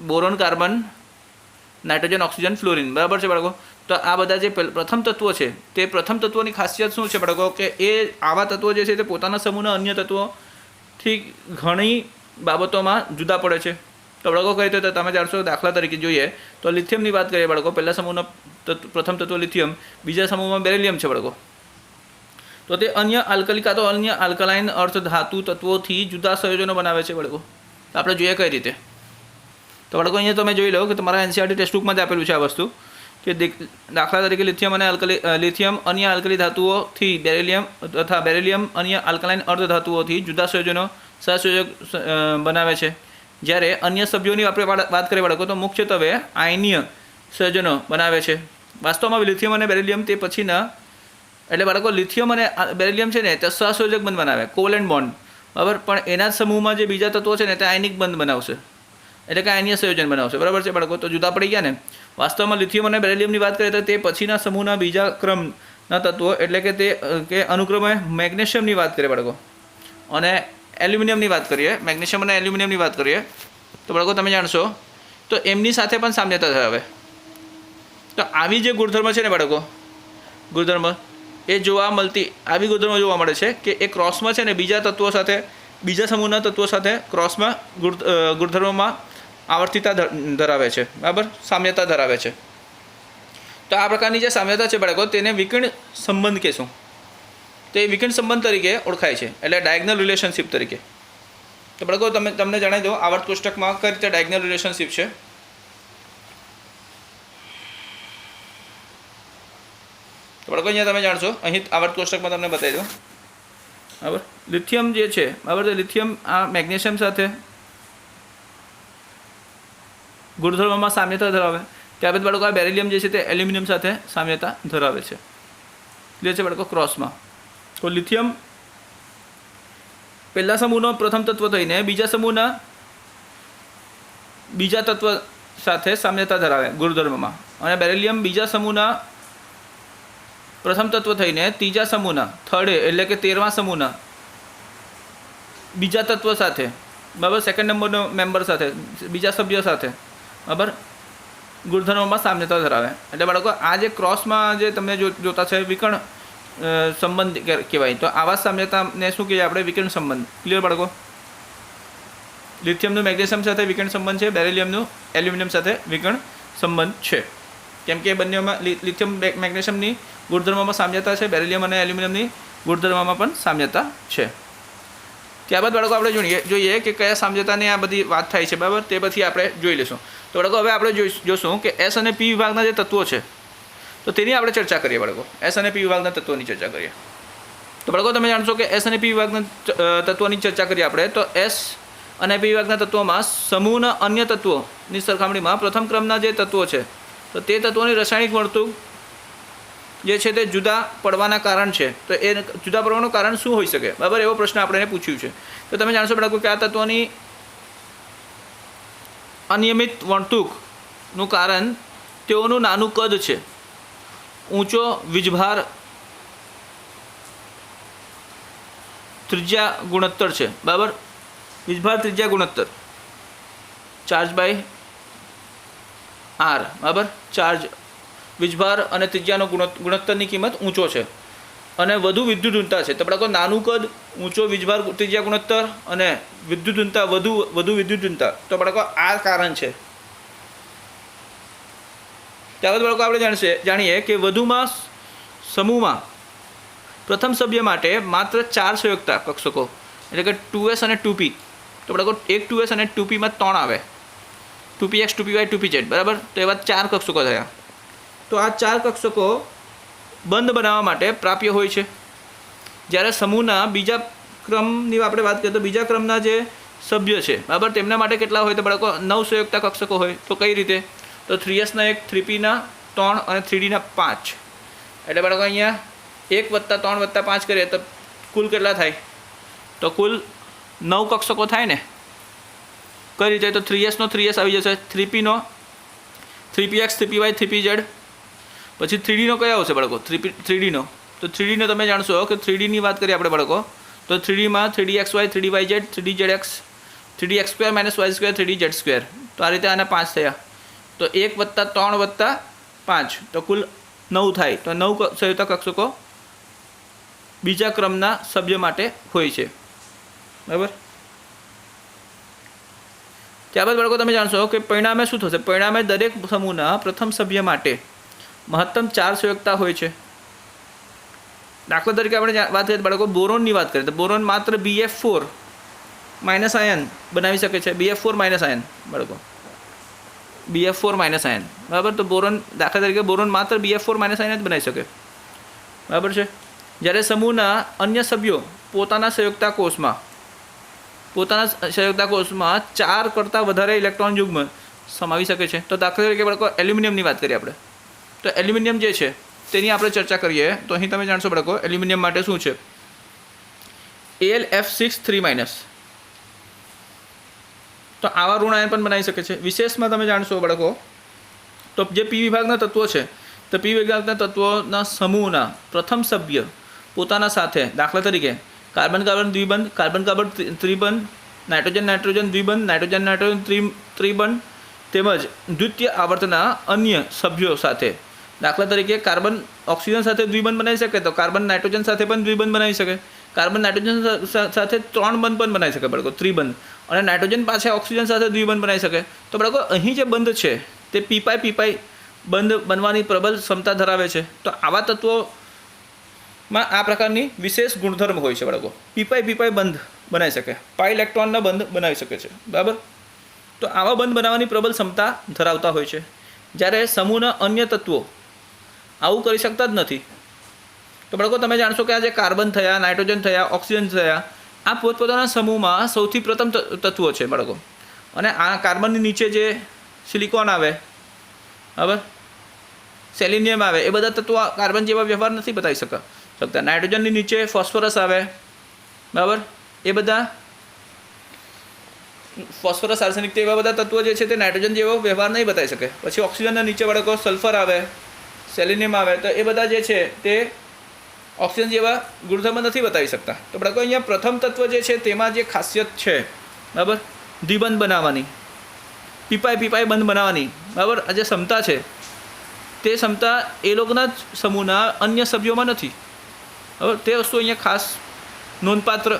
boron carbon nitrogen oxygen fluorine બરાબર છે બાળકો. તો આ બધા જે પ્રથમ તત્વો છે તે પ્રથમ તત્વોની ખાસિયત શું છે બાળકો કે એ આવા તત્વો જે છે તે પોતાના સમૂહના અન્ય તત્વોથી ઘણી બાબતોમાં જુદા પડે છે. તો બાળકો કહીએ તો તમે જાણશો દાખલા તરીકે જોઈએ તો લિથિયમની વાત કરીએ બાળકો. પહેલા સમૂહનો પ્રથમ તત્વ લિથિયમ, બીજા સમૂહમાં બેરિલિયમ છે બાળકો. તો તે અન્ય આલ્કલી કાં તો અન્ય આલ્કલાઇન અર્થ ધાતુ તત્વોથી જુદા સંયોજનો બનાવે છે બાળકો. તો આપણે જોઈએ કઈ રીતે. તો બાળકો અહીંયા તમે જોઈ લો કે તમારા NCERT ટેક્સ્ટબુકમાં જ આપેલું છે આ વસ્તુ કે દાખલા તરીકે લિથિયમ અન્ય આલ્કલી ધાતુઓથી બેરિલિયમ તથા બેરિલિયમ અન્ય આલ્કલાઇન અર્ધ ધાતુઓથી જુદા સંયોજનો સહસંયોજક બનાવે છે. જ્યારે અન્ય સભ્યોની આપણે વાત કરીએ બાળકો તો મુખ્યત્વે આયનીય સંયોજનો બનાવે છે. વાસ્તવમાં લિથિયમ અને બેરિલિયમ તે પછીના એટલે બાળકો લિથિયમ અને બેરિલિયમ છે ને તે સહસંયોજક બંધ બનાવે કોવેલેન્ટ બોન્ડ બરાબર. પણ એના જ સમૂહમાં જે બીજા તત્વો છે ને તે આયનિક બંધ બનાવશે એટલે કે આયનીય સંયોજન બનાવશે બરાબર છે બાળકો. તો જુદા પડી ગયા ને. વાસ્તવમાં લિથિયમ અને બેરિલિયમની વાત કરીએ તો તે પછીના સમૂહના બીજા ક્રમના તત્વો એટલે કે તે કે અનુક્રમે મેગ્નેશિયમની વાત કરીએ બાળકો અને એલ્યુમિનિયમની વાત કરીએ, મેગ્નેશિયમ અને એલ્યુમિનિયમની વાત કરીએ તો બાળકો તમે જાણશો તો એમની સાથે પણ સામ્યતા ધરાવે. તો આવી જે ગુણધર્મ છે ને બાળકો ગુણધર્મ એ આવી ગુણધર્મો જોવા મળે છે કે એ ક્રોસમાં છે ને બીજા તત્વો સાથે બીજા સમૂહના તત્વો સાથે ક્રોસમાં ગુણધર્મોમાં આવર્તિતા ધરાવે છે બરાબર, સામ્યતા ધરાવે છે. તો આ પ્રકારની જે સામ્યતા છે બાળકો તેને વિકર્ણ સંબંધ કહેશું. તો એ વિકર્ણ સંબંધ તરીકે ઓળખાય છે એટલે ડાયગનલ રિલેશનશિપ તરીકે. તો બાળકો તમને જણાવી દો આવર્ત કોષ્ટકમાં કઈ રીતે ડાયગનલ રિલેશનશિપ છે. તો બાળકો અહીંયા તમે જાણશો અહીં આવર્ત કોષ્ટકમાં તમને બતાવી દો બરાબર. લિથિયમ જે છે બરાબર તો લિથિયમ આ મેગ્નેશિયમ સાથે ગુણધર્મમાં સામ્યતા ધરાવે. ત્યારબાદ બાળકો આ બેરિલિયમ જે છે તે એલ્યુમિનિયમ સાથે સામ્યતા ધરાવે છે. ક્લિયર છે બાળકો. ક્રોસમાં તો લિથિયમ પહેલા સમૂહનો પ્રથમ તત્વ થઈને બીજા સમૂહના બીજા તત્વ સાથે સામ્યતા ધરાવે ગુણધર્મમાં અને બેરિલિયમ બીજા સમૂહના પ્રથમ તત્વ થઈને ત્રીજા સમૂહના એટલે કે 13મા સમૂહના બીજા તત્વ સાથે બરાબર સેકન્ડ નંબરનો મેમ્બર સાથે બીજા સભ્ય સાથે બરાબર ગુણધર્મોમાં સામ્યતા ધરાવે. એટલે બાળકો આ જે ક્રોસમાં જે તમે જોતા છે વિકર્ણ સંબંધ કહેવાય. તો આવા સામ્યતાને શું કહીએ આપણે વિકર્ણ સંબંધ. ક્લિયર બાળકો. લિથિયમનું મેગ્નેશિયમ સાથે વિકર્ણ સંબંધ છે, બેરિલિયમનું એલ્યુમિનિયમ સાથે વિકર્ણ સંબંધ છે. કેમ કે બંનેમાં લિથિયમ મેગ્નેશિયમની ગુણધર્મોમાં સામ્યતા છે, બેરિલિયમ અને એલ્યુમિનિયમની ગુણધર્મોમાં પણ સામ્યતા છે. ત્યારબાદ બાળકો આપણે જોઈએ કે કયા સામ્યતાની આ બધી વાત થાય છે બરાબર તે પછી આપણે જોઈ લઈશું. તો બાળકો હવે આપણે જોઈશું કે એસ અને પી વિભાગના જે તત્વો છે તો તેની આપણે ચર્ચા કરીએ બાળકો. એસ અને પી વિભાગના તત્વોની ચર્ચા કરીએ. તો બાળકો તમે જાણશો કે એસ અને પી વિભાગના તત્વોની ચર્ચા કરીએ આપણે તો એસ અને પી વિભાગના તત્વોમાં સમૂહના અન્ય તત્વોની સરખામણીમાં પ્રથમ ક્રમના જે તત્વો છે તો તે તત્વોની રાસાયણિક વર્તણૂક જે છે તે જુદા પડવાના કારણ છે. તો એ જુદા પડવાનું કારણ શું હોઈ શકે, બરાબર, એવો પ્રશ્ન આપણે એને પૂછ્યું છે. તો તમે જાણશો બાળકો કે આ તત્વોની અનિયમિત વર્તણૂકનું કારણ તેઓનું નાનું કદ છે, ઊંચો વીજભાર ત્રિજ્યા ગુણોત્તર છે, બરાબર, વીજભાર ત્રિજ્યા ગુણોત્તર ચાર્જ બાય આર, બરાબર, ચાર્જ વીજભાર અને ત્રિજ્યાનો ગુણોત્તરની કિંમત ઊંચો છે અને વધુ વિદ્યુતઋણતા છે. તો બાળકો નાનું કદ, ઊંચો વીજભાર ત્રિજ્યા ગુણોત્તર અને વિદ્યુતઋણતા વધુ વિદ્યુતઋણતા, તો બાળકો આ કારણ છે. ત્યારબાદ બાળકો આપણે જાણીએ કે વધુમાં સમૂહમાં પ્રથમ સભ્ય માટે માત્ર 4 સંયુક્તા કક્ષકો એટલે કે 2s અને 2p. તો બાળકો એક 2s અને 2pમાં 3 આવે, 2px 2py 2pz, બરાબર. તો એવા 4 કક્ષકો થયા. તો આ 4 કક્ષકો બંધ બનાવવા માટે પ્રાપ્ય હોય છે. જ્યારે સમૂહના બીજા ક્રમની આપણે વાત કરીએ તો બીજા ક્રમના જે સભ્ય છે, બરાબર, તેમના માટે કેટલા હોય તો બાળકો 9 સંયુક્તા કક્ષકો હોય. તો કઈ રીતે, તો 3sના 1, 3pના 3 અને 3dના 5. એટલે બાળકો અહીંયા 1 + 3 + 5 કરીએ તો કુલ કેટલા થાય, તો કુલ 9 કક્ષકો થાય ને. કઈ રીતે, તો 3sનો 3s આવી જશે, 3pનો 3px 3py 3pz, પછી 3dનો કયા આવશે બાળકો, 3dનો. તો 3dનો તમે જાણશો કે 3dની વાત કરીએ આપણે બાળકો તો 3dમાં 3dxy 3dyz 3dzx 3dx² - y² 3dz². તો આ રીતે આના 5 થયા. તો 1 + 3 + 5 તો કુલ 9 થાય. તો 9 સંયુક્ત કક્ષકો બીજા ક્રમના સભ્ય માટે હોય છે, બરાબર. ત્યારબાદ બાળકો તમે જાણશો કે પરિણામે શું થશે. પરિણામે દરેક સમૂહના પ્રથમ સભ્ય માટે મહત્તમ 4 સંયુક્તા હોય છે. દાખલા તરીકે આપણે વાત કરીએ બાળકો બોરોનની વાત કરીએ તો બોરોન માત્ર Bf4 - આયન બનાવી શકે છે, Bf4 - આયન બાળકો, Bf4 - આયન, બરાબર. તો બોરોન દાખલા તરીકે બોરોન માત્ર Bf4 - આયન જ બનાવી શકે, બરાબર છે. જ્યારે સમૂહના અન્ય સભ્યો પોતાના સંયુક્તા કોષમાં 4 કરતાં વધારે ઇલેક્ટ્રોન યુગ્મ સમાવી શકે છે. તો દાખલા તરીકે બાળકો એલ્યુમિનિયમની વાત કરીએ આપણે તો એલ્યુમિનિયમ જે છે તેની આપણે ચર્ચા કરીએ તો અહીં તમે જાણશો બાળકો એલ્યુમિનિયમ માટે શું છે, Al F6 3-. તો આવા ઋણ આયન પણ બનાવી શકે છે. વિશેષમાં તમે જાણશો બાળકો તો જે પી વિભાગના તત્વો છે તો પી વિભાગના તત્વોના સમૂહના પ્રથમ સભ્ય પોતાના સાથે દાખલા તરીકે કાર્બન કાર્બન દ્વિબંધ, કાર્બન કાર્બન ત્રિબંધ, નાઇટ્રોજન નાઇટ્રોજન દ્વિબંધ, નાઇટ્રોજન નાઇટ્રોજન ત્રિબંધ તેમજ દ્વિતીય આવર્તના અન્ય સભ્યો સાથે દાખલા તરીકે કાર્બન ઓક્સિજન સાથે દ્વિબંધ બનાવી શકે તો કાર્બન નાઇટ્રોજન સાથે પણ દ્વિબંધ બનાવી શકે, કાર્બન નાઇટ્રોજન સાથે 3 બંધ પણ બનાવી શકે બાળકો, ત્રિબંધ, અને નાઇટ્રોજન પાછા ઓક્સિજન સાથે દ્વિબંધ બનાવી શકે. તો બાળકો અહીં જે બંધ છે તે પીપાઈ બંધ બનવાની પ્રબળ ક્ષમતા ધરાવે છે. તો આવા તત્વોમાં આ પ્રકારની વિશેષ ગુણધર્મ હોય છે બાળકો. પીપાઈ બંધ બનાવી શકે, પાઈ ઇલેક્ટ્રોનના બંધ બનાવી શકે છે, બરાબર. તો આવા બંધ બનાવવાની પ્રબળ ક્ષમતા ધરાવતા હોય છે. જ્યારે સમૂહના અન્ય તત્વો આવું કરી શકતા જ નથી. તો બાળકો તમે જાણશો કે આ જે કાર્બન થયા, નાઇટ્રોજન થયા, ઓક્સિજન થયા, આ પોતપોતાના સમૂહમાં સૌથી પ્રથમ તત્વો છે બાળકો. અને આ કાર્બનની નીચે જે સિલિકોન આવે, બરાબર, સેલિનિયમ આવે, એ બધા તત્વો કાર્બન જેવા વ્યવહાર નથી બતાવી શકતા. નાઇટ્રોજનની નીચે ફોસ્ફરસ આવે, બરાબર, એ બધા ફોસ્ફરસ, આર્સેનિક એવા બધા તત્વો જે છે તે નાઇટ્રોજન જેવો વ્યવહાર નહીં બતાવી શકે. પછી ઓક્સિજનના નીચે બાળકો સલ્ફર આવે, સેલિનિયમ આવે, તો એ બધા જે છે તે ઓક્સિજન જેવા ગુણધર્મ નથી બતાવી શકતા. તો બાળકો અહીંયા પ્રથમ તત્વ જે છે તેમાં જે ખાસિયત છે, બરાબર, દ્વિબંધ બનાવવાની, પીપાઈ બંધ બનાવવાની, બરાબર, આ જે ક્ષમતા છે તે ક્ષમતા એ લોકોના જ સમૂહના અન્ય સભ્યોમાં નથી. બરાબર, તે વસ્તુ અહીંયા ખાસ નોંધપાત્ર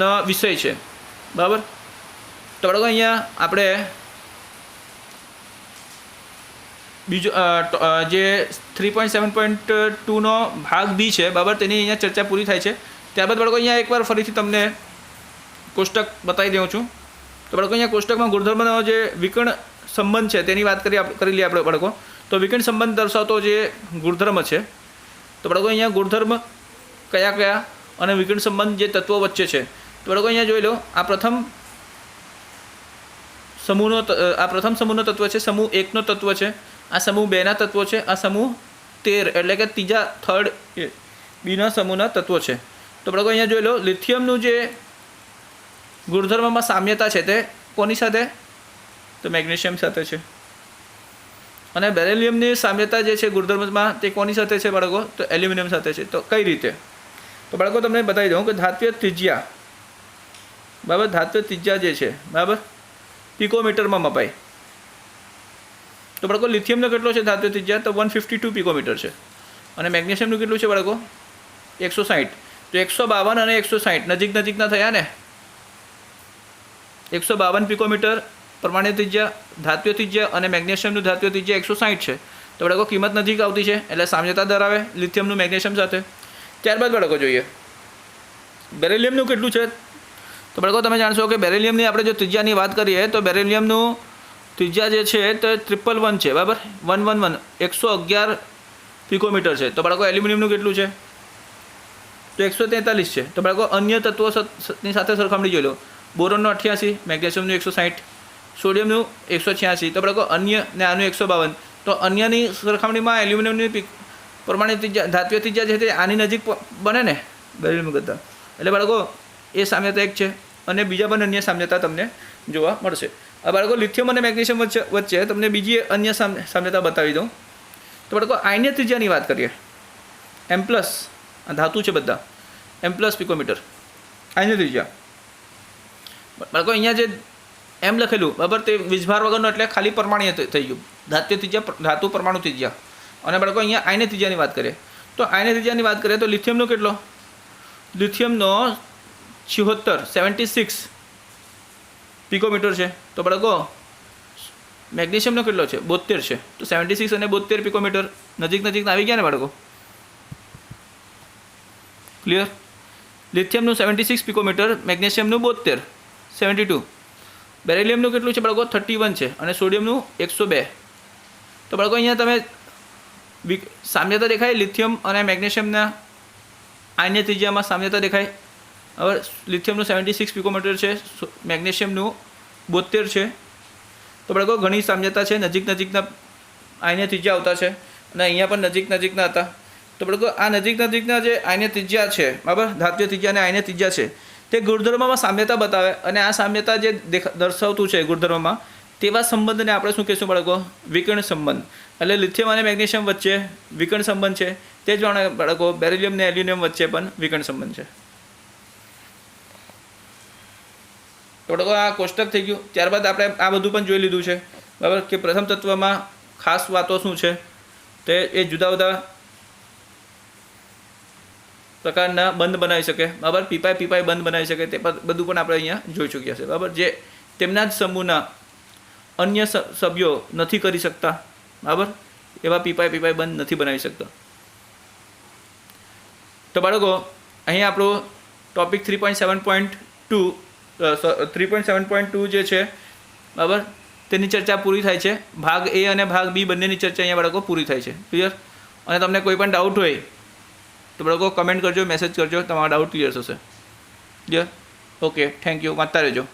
ના વિષય છે, બરાબર. તો બાળકો અહીંયા આપણે બીજો જે 3.7.2નો ભાગ બી છે, બરાબર, તેની અહીંયા ચર્ચા પૂરી થાય છે. ત્યારબાદ બાળકો અહીંયા એકવાર ફરીથી તમને કોષ્ટક બતાવી દઉં છું. તો બાળકો અહીંયા કોષ્ટકમાં ગુણધર્મનો જે વિકર્ણ સંબંધ છે તેની વાત કરી લઈએ આપણે બાળકો. તો વિકર્ણ સંબંધ દર્શાવતો જે ગુણધર્મ છે તો બાળકો અહીંયા ગુણધર્મ કયા કયા અને વિકર્ણ સંબંધ જે તત્વો વચ્ચે છે. તો બાળકો અહીંયા જોઈ લો, આ પ્રથમ સમૂહનો તત્વ છે, સમૂહ 1નો તત્વ છે, આ સમૂહ 2ના તત્વો છે, આ સમૂહ 13 એટલે કે ત્રીજા થર્ડ બીના સમૂહના તત્વો છે. તો બાળકો અહીંયા જોઈ લો, લિથિયમનું જે ગુણધર્મમાં સામ્યતા છે તે કોની સાથે? તો મેગ્નેશિયમ સાથે છે. અને બેરિલિયમની સામ્યતા જે છે ગુણધર્મમાં તે કોની સાથે છે બાળકો? તો એલ્યુમિનિયમ સાથે છે. તો કઈ રીતે? તો બાળકો તમને બતાવી દઉં કે ધાત્વિય ત્રિજ્યા, બરાબર, ધાત્વિય ત્રિજ્યા જે છે, બરાબર, પિકોમીટરમાં મપાય. તો બાળકો લિથિયમનો કેટલો છે ધાત્વિય ત્રિજ્યા? તો 152 પિકોમીટર છે. અને મેગ્નેશિયમનું કેટલું છે બાળકો? 160. તો 152 અને 160 નજીકના થયા ને. 152 પિકોમીટર પરમાણ્ય ત્રિજ્યા, ધાત્વિય ત્રિજ્યા, અને મેગ્નેશિયમનું ધાત્વિય ત્રિજ્યા 160 છે. તો બાળકો કિંમત નજીક આવતી છે એટલે સામ્યતા ધરાવે લિથિયમનું મેગ્નેશિયમ સાથે. ત્યારબાદ બાળકો જોઈએ બેરિલિયમનું કેટલું છે. તો બાળકો તમે જાણશો કે બેરિલિયમની આપણે જો ત્રિજ્યાની વાત કરીએ તો બેરિલિયમનું ત્રિજ્યા જે છે તો 111 છે, બરાબર, 111 111 પિકોમીટર છે. તો બાળકો એલ્યુમિનિયમનું કેટલું છે? તો 143 છે. તો બાળકો અન્ય તત્વોની સાથે સરખામણી જોઈ લો. બોરોનનું 88, મેગ્નેશિયમનું 160, સોડિયમનું 186. તો બાળકો અન્ય ને આનું 152. તો અન્યની સરખામણીમાં એલ્યુમિનિયમની પરમાણુ ત્રિજ્યા, ધાત્વિય ત્રિજ્યા છે તે આની નજીક બને ને બેરિલિયમ કરતાં. એટલે બાળકો એ સામ્યતા એક છે અને બીજા પણ અન્ય સામ્યતા તમને જોવા મળશે. હવે બાળકો લિથિયમ અને મેગ્નેશિયમ વચ્ચે તમને બીજી અન્ય સામ્યતા બતાવી દઉં. તો બાળકો આયનીય ત્રિજ્યાની વાત કરીએ. M+, આ ધાતુ છે બધા, M+ પિકોમીટર આયનીય ત્રિજ્યા. બાળકો અહીંયા જે એમ લખેલું, બરાબર, તે વીજભાર વગરનો એટલે ખાલી પરમાણ્ય થઈ ગયું. ધાત્વિય ત્રિજ્યા, ધાતુ પરમાણુ ત્રિજ્યા. અને બાળકો અહીંયા આયનીય ત્રિજ્યાની વાત કરીએ તો આયનીય ત્રિજ્યાની વાત કરીએ તો લિથિયમનો કેટલો? લિથિયમનો 76 પિકોમીટર છે. તો બાળકો મેગ્નેશિયમનો કેટલો છે? 72 છે. તો 76 અને 72 પિકોમીટર નજીક આવી ગયા ને બાળકો? ક્લિયર? લિથિયમનું 76 પિકોમીટર, મેગ્નેશિયમનું 72, 72. બેરિલિયમનું કેટલું છે બાળકો? 31 છે. અને સોડિયમનું 102. તો બાળકો અહીંયા તમે સામ્યતા દેખાય લિથિયમ અને મેગ્નેશિયમના આયનીય ત્રિજ્યામાં સામ્યતા દેખાય. હવે લિથિયમનું 76 પિકોમીટર છે, મેગ્નેશિયમનું 72 છે. તો બાળકો ઘણી સામ્યતા છે, નજીકના આયનીય ત્રિજ્યા આવતા છે અને અહીંયા પણ નજીકના હતા. તો બાળકો આ નજીકના જે આયનીય ત્રિજ્યા છે, બરાબર, ધાત્વિય ત્રિજ્યા અને આયનીય ત્રિજ્યા છે તે ગુણધર્મમાં સામ્યતા બતાવે. અને આ સામ્યતા જે દર્શાવતું છે ગુણધર્મમાં, તેવા સંબંધને આપણે શું કહીશું બાળકો? વિકર્ણ સંબંધ. એટલે લિથિયમ અને મેગ્નેશિયમ વચ્ચે વિકર્ણ સંબંધ છે. તે જ બાળકો બેરિલિયમ અને એલ્યુમિનિયમ વચ્ચે પણ વિકર્ણ સંબંધ છે. તો બાળકો આ કોષ્ટક થઈ ગયું. ત્યારબાદ આપણે આ બધું પણ જોઈ લીધું છે, બરાબર, કે પ્રથમ તત્વમાં ખાસ વાતો શું છે, તે એ જુદા પ્રકારના બંધ બનાવી શકે, બરાબર, પીપાઈ બંધ બનાવી શકે, તે બધું પણ આપણે અહીંયા જોઈ ચૂક્યા છે, બરાબર, જે તેમના જ સમૂહના અન્ય સભ્યો નથી કરી શકતા, બરાબર, એવા પીપાઈ બંધ નથી બનાવી શકતા. તો બાળકો અહીંયા આપણો ટોપિક 3.7.2 જે છે, બરાબર, તેની ચર્ચા પૂરી થાય છે. ભાગ A અને ભાગ B બંનેની ચર્ચા અહીંયા બાળકો પૂરી થાય છે. ક્લિયર? અને તમને કોઈ પણ ડાઉટ હોય તો બાળકો કમેન્ટ કરજો, મેસેજ કરજો, તમારા ડાઉટ ક્લિયર થશે. ક્લિયર? ઓકે, થેન્ક યુ, વાંચતા રહેજો.